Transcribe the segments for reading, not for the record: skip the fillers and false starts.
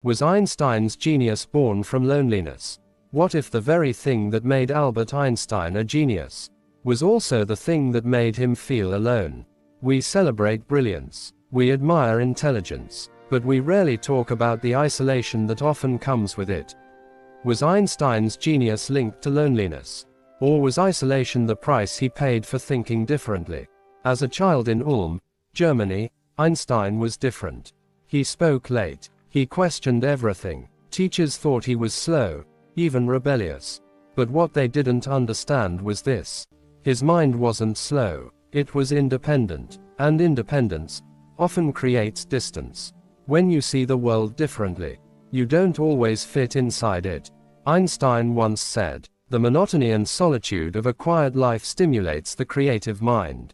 Was Einstein's genius born from loneliness? What if the very thing that made Albert Einstein a genius was also the thing that made him feel alone? We celebrate brilliance. We admire intelligence. But we rarely talk about the isolation that often comes with it. Was Einstein's genius linked to loneliness? Or was isolation the price he paid for thinking differently? As a child in Ulm, Germany, Einstein was different. He spoke late. He questioned everything. Teachers thought he was slow, even rebellious. But what they didn't understand was this. His mind wasn't slow. It was independent. And independence often creates distance. When you see the world differently, you don't always fit inside it. Einstein once said, "The monotony and solitude of a quiet life stimulates the creative mind."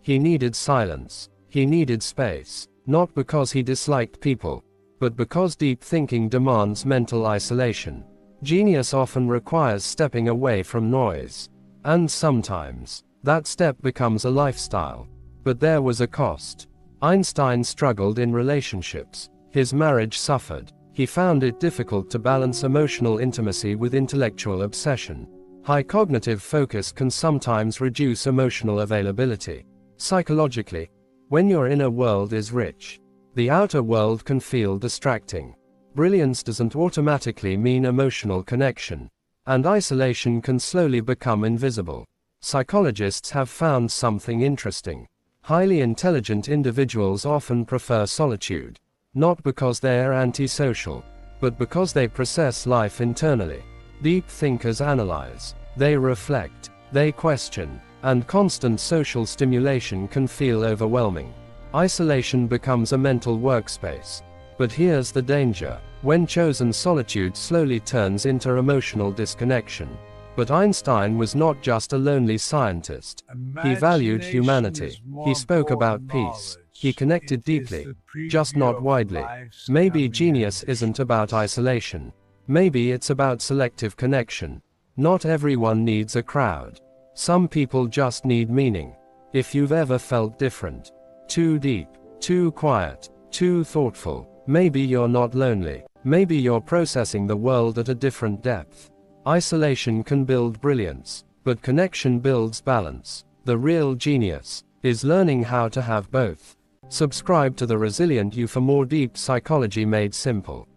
He needed silence. He needed space. Not because he disliked people, but because deep thinking demands mental isolation. Genius often requires stepping away from noise. And sometimes, that step becomes a lifestyle. But there was a cost. Einstein struggled in relationships. His marriage suffered. He found it difficult to balance emotional intimacy with intellectual obsession. High cognitive focus can sometimes reduce emotional availability. Psychologically, when your inner world is rich, the outer world can feel distracting. Brilliance doesn't automatically mean emotional connection, and isolation can slowly become invisible. Psychologists have found something interesting. Highly intelligent individuals often prefer solitude, not because they are antisocial, but because they process life internally. Deep thinkers analyze, they reflect, they question, and constant social stimulation can feel overwhelming. Isolation becomes a mental workspace. But here's the danger. When chosen, solitude slowly turns into emotional disconnection. But Einstein was not just a lonely scientist. He valued humanity. He spoke about peace. He connected deeply, just not widely. Maybe genius isn't about isolation. Maybe it's about selective connection. Not everyone needs a crowd. Some people just need meaning. If you've ever felt different, too deep, too quiet, too thoughtful, maybe you're not lonely. Maybe you're processing the world at a different depth. Isolation can build brilliance, but connection builds balance. The real genius is learning how to have both. Subscribe to The Resilient You for more deep psychology made simple.